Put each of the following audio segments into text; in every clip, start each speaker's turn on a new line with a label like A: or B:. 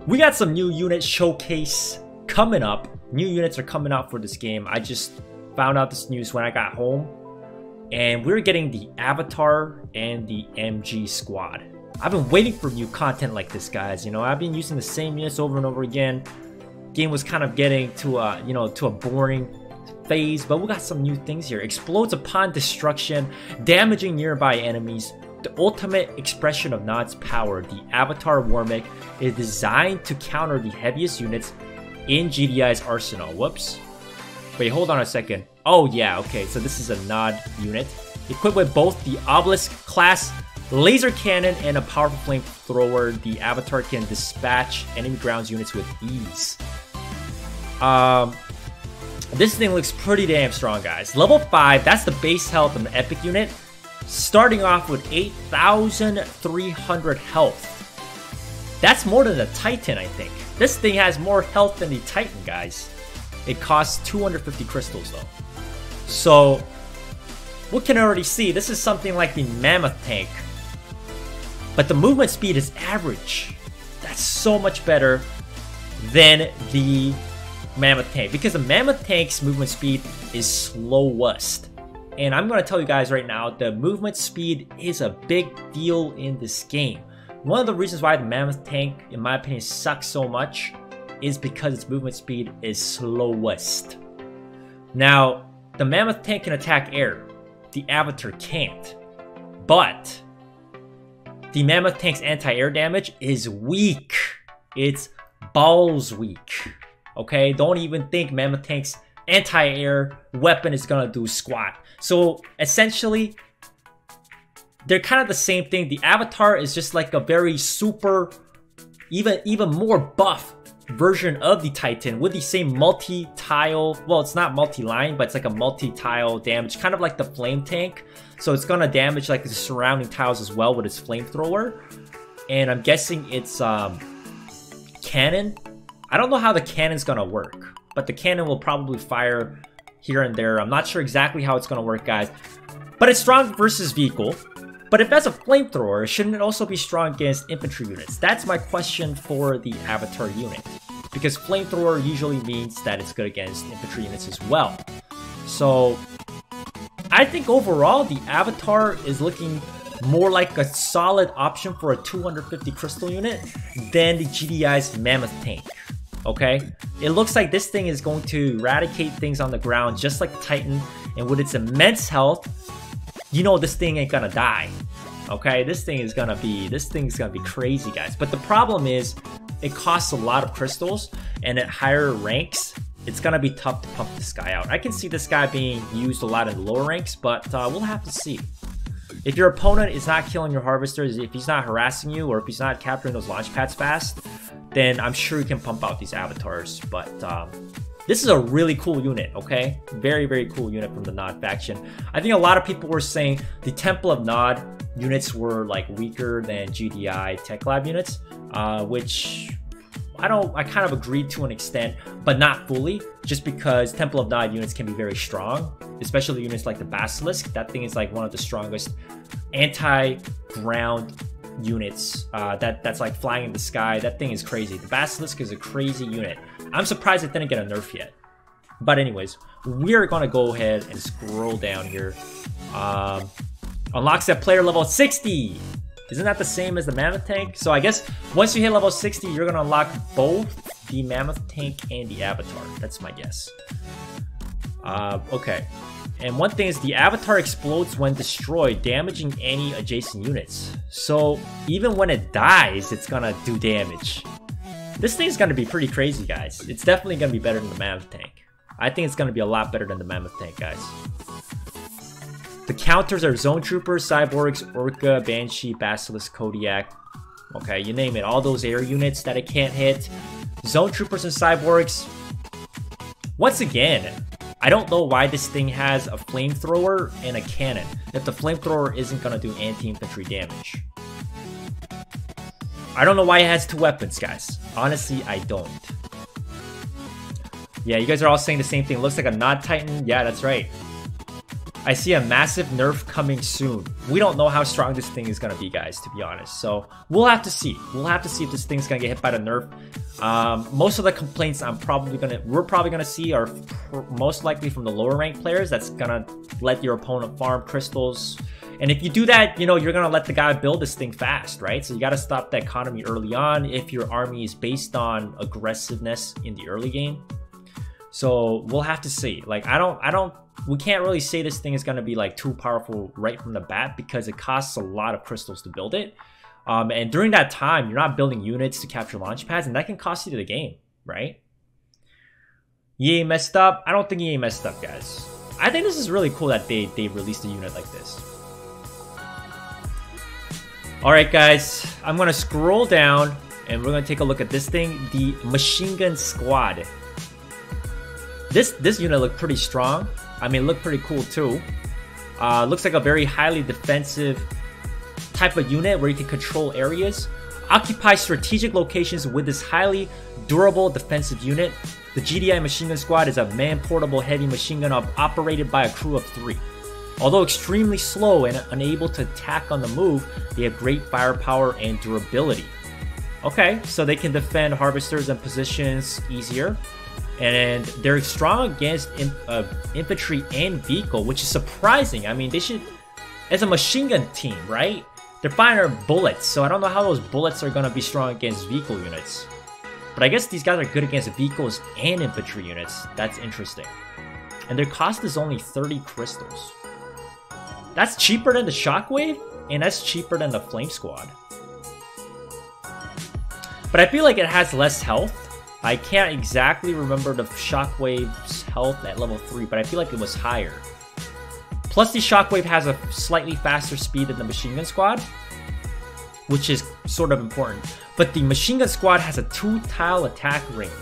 A: We got some new unit showcase coming up. New units are coming out for this game. I just found out this news when I got home. And we're getting the Avatar and the MG squad. I've been waiting for new content like this, guys. You know, I've been using the same units over and over again. Game was kind of getting to a, to a boring phase, but we got some new things here. Explodes upon destruction, damaging nearby enemies. The ultimate expression of Nod's power, the Avatar Warmick, is designed to counter the heaviest units in GDI's arsenal. Whoops. Wait, hold on a second. Oh yeah, okay, so this is a Nod unit. Equipped with both the Obelisk class laser cannon and a powerful flamethrower, the Avatar can dispatch enemy grounds units with ease. This thing looks pretty damn strong, guys. Level 5, that's the base health of an epic unit. Starting off with 8,300 health. That's more than the Titan, I think. This thing has more health than the Titan, guys. It costs 250 crystals, though. So, we can already see, this is something like the Mammoth tank. But the movement speed is average. That's so much better than the Mammoth tank. Because the Mammoth tank's movement speed is slowest. And I'm going to tell you guys right now, the movement speed is a big deal in this game. One of the reasons why the Mammoth tank, in my opinion, sucks so much is because its movement speed is slowest. Now, the Mammoth tank can attack air. The Avatar can't. But the Mammoth tank's anti-air damage is weak. It's balls weak. Okay? Don't even think Mammoth tank's anti-air weapon is gonna do squat. So essentially, they're kind of the same thing. The Avatar is just like a very super, even more buff version of the Titan with the same multi-tile, well, it's not multi-line, but it's like a multi-tile damage, kind of like the Flame tank. So it's gonna damage like the surrounding tiles as well with its flamethrower. And I'm guessing it's cannon. I don't know how the cannon's gonna work, but the cannon will probably fire here and there. I'm not sure exactly how it's gonna work, guys. But it's strong versus vehicle. But if that's a flamethrower, shouldn't it also be strong against infantry units? That's my question for the Avatar unit. Because flamethrower usually means that it's good against infantry units as well. So, I think overall the Avatar is looking more like a solid option for a 250 crystal unit than the GDI's Mammoth tank. Okay? It looks like this thing is going to eradicate things on the ground just like the Titan, and with its immense health, you know this thing ain't gonna die. Okay? This thing's gonna be crazy, guys. But the problem is it costs a lot of crystals, and at higher ranks, it's gonna be tough to pump this guy out. I can see this guy being used a lot in the lower ranks, but we'll have to see. If your opponent is not killing your harvesters, if he's not harassing you, or if he's not capturing those launch pads fast, then I'm sure you can pump out these avatars. But this is a really cool unit, okay? Very, very cool unit from the Nod faction. I think a lot of people were saying the Temple of Nod units were like weaker than GDI Tech Lab units, which I kind of agreed to an extent, but not fully, just because Temple of Nod units can be very strong, especially units like the Basilisk. That thing is like one of the strongest anti-ground units that's like flying in the sky. That thing is crazy. The Basilisk is a crazy unit. I'm surprised it didn't get a nerf yet. But anyways, we're going to go ahead and scroll down here. Unlocks at player level 60. Isn't that the same as the Mammoth tank? So I guess once you hit level 60, you're going to unlock both the Mammoth tank and the Avatar. That's my guess. Okay. And one thing is the Avatar explodes when destroyed, damaging any adjacent units. So even when it dies, it's going to do damage. This thing's going to be pretty crazy, guys. It's definitely going to be better than the Mammoth tank. I think it's going to be a lot better than the Mammoth tank, guys. The counters are Zone Troopers, Cyborgs, Orca, Banshee, Basilisk, Kodiak. Okay, you name it. All those air units that it can't hit. Zone Troopers and Cyborgs. Once again, I don't know why this thing has a flamethrower and a cannon if the flamethrower isn't going to do anti-infantry damage. I don't know why it has two weapons, guys. Honestly, I don't. Yeah, you guys are all saying the same thing. It looks like a Nod Titan. Yeah, that's right. I see a massive nerf coming soon. We don't know how strong this thing is going to be, guys, to be honest. So we'll have to see. We'll have to see if this thing's going to get hit by the nerf. Most of the complaints we're probably gonna see are most likely from the lower ranked players. That's gonna let your opponent farm crystals, and if you do that, you know, you're gonna let the guy build this thing fast, right? So you gotta stop the economy early on if your army is based on aggressiveness in the early game. So we'll have to see. Like, we can't really say this thing is gonna be like too powerful right from the bat because it costs a lot of crystals to build it. And during that time, you're not building units to capture launch pads, and that can cost you the game, right? EA messed up? I don't think EA messed up, guys. I think this is really cool that they released a unit like this. Alright, guys. I'm going to scroll down, and we're going to take a look at this thing. The Machine Gun Squad. This unit looked pretty strong. I mean, it looked pretty cool, too. Looks like a very highly defensive type of unit where you can control areas, occupy strategic locations with this highly durable defensive unit. The GDI Machine Gun Squad is a man-portable heavy machine gun operated by a crew of 3. Although extremely slow and unable to attack on the move, they have great firepower and durability. Okay, so they can defend harvesters and positions easier, and they're strong against infantry and vehicle, which is surprising. I mean, they should, as a machine gun team, right? They're firing bullets, so I don't know how those bullets are going to be strong against vehicle units. But I guess these guys are good against vehicles and infantry units. That's interesting. And their cost is only 30 crystals. That's cheaper than the Shockwave, and that's cheaper than the Flame Squad. But I feel like it has less health. I can't exactly remember the Shockwave's health at level 3, but I feel like it was higher. Plus, the Shockwave has a slightly faster speed than the Machine Gun Squad, which is sort of important. But the Machine Gun Squad has a 2-tile attack range.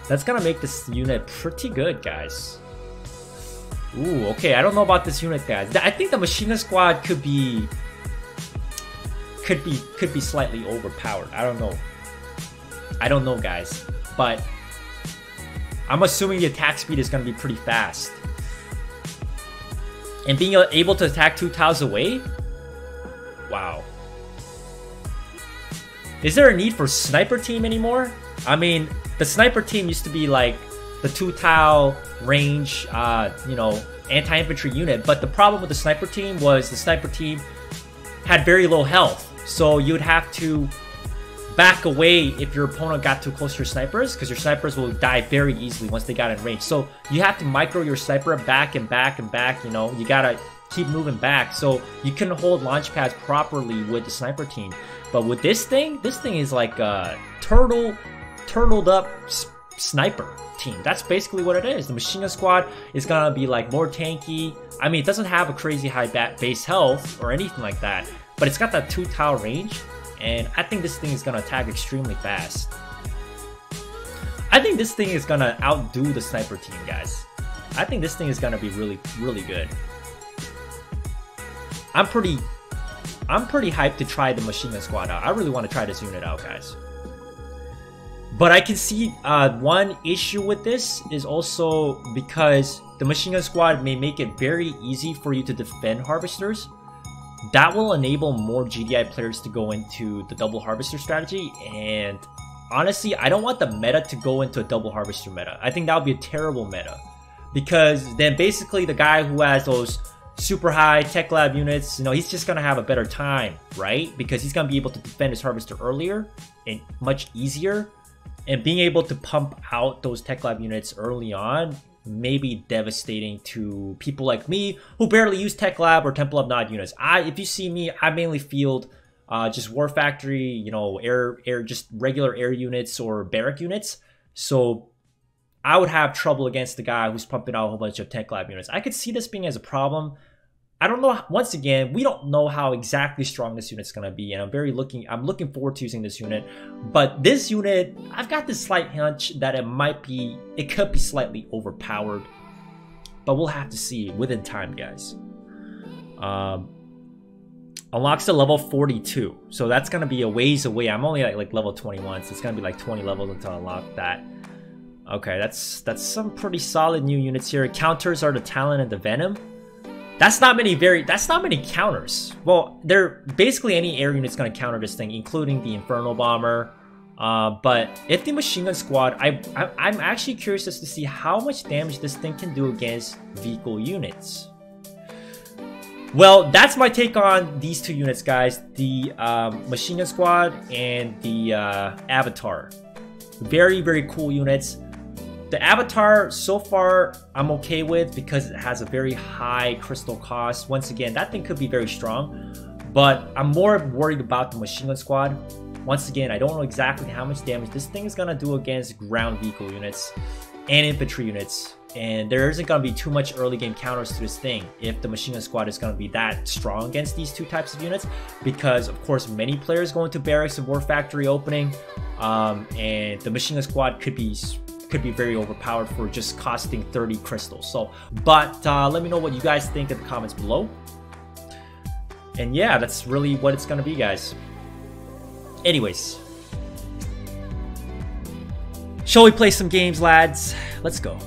A: That's gonna make this unit pretty good, guys. Ooh, okay, I don't know about this unit, guys. I think the Machine Gun Squad could be slightly overpowered. I don't know. I don't know, guys. But I'm assuming the attack speed is gonna be pretty fast. And being able to attack 2 tiles away? Wow. Is there a need for Sniper Team anymore? I mean, the Sniper Team used to be like the 2-tile range, you know, anti-infantry unit. But the problem with the Sniper Team was the Sniper Team had very low health. So you'd have to back away if your opponent got too close to your snipers, because your snipers will die very easily once they got in range. So you have to micro your sniper back and back and back, you know, you gotta keep moving back so you can hold launch pads properly with the Sniper Team. But with this thing is like a turtled up sniper team. That's basically what it is. The Machine Gun Squad is gonna be like more tanky. I mean, it doesn't have a crazy high base health or anything like that, but it's got that 2-tile range. And I think this thing is going to attack extremely fast. I think this thing is going to outdo the Sniper Team, guys. I think this thing is going to be really, really good. I'm pretty hyped to try the Machine Gun Squad out. I really want to try this unit out, guys. But I can see one issue with this is also because the Machine Gun Squad may make it very easy for you to defend harvesters. That will enable more GDI players to go into the double harvester strategy, and honestly, I don't want the meta to go into a double harvester meta. I think that would be a terrible meta, because then basically the guy who has those super high tech lab units, you know, he's just gonna have a better time, right? Because he's gonna be able to defend his harvester earlier and much easier, and being able to pump out those tech lab units early on may be devastating to people like me who barely use Tech Lab or Temple of Nod units. If you see me, I mainly field just War Factory, you know, just regular air units or barrack units. So I would have trouble against the guy who's pumping out a whole bunch of Tech Lab units. I could see this being as a problem. I don't know. Once again, we don't know how exactly strong this unit's gonna be, and I'm looking forward to using this unit. But this unit, I've got this slight hunch that it could be slightly overpowered. But we'll have to see within time, guys. Unlocks to level 42, so that's gonna be a ways away. I'm only at like level 21, so it's gonna be like 20 levels until I unlock that. Okay, that's some pretty solid new units here. Counters are the Talon and the Venom. That's not many counters. Well, they're basically any air unit's gonna counter this thing, including the Inferno Bomber, But if the Machine Gun Squad, I'm actually curious as to see how much damage this thing can do against vehicle units. Well, that's my take on these two units, guys. The Machine Gun Squad and the Avatar. Very, very cool units. The Avatar, so far, I'm okay with because it has a very high crystal cost. Once again, that thing could be very strong. But I'm more worried about the Machine Gun Squad. Once again, I don't know exactly how much damage this thing is going to do against ground vehicle units and infantry units. And there isn't going to be too much early game counters to this thing if the Machine Gun Squad is going to be that strong against these two types of units. Because, of course, many players go into Barracks and War Factory opening. And the Machine Gun Squad could be very overpowered for just costing 30 crystals. So, but let me know what you guys think in the comments below. And yeah, that's really what it's going to be, guys. Anyways, shall we play some games, lads? Let's go.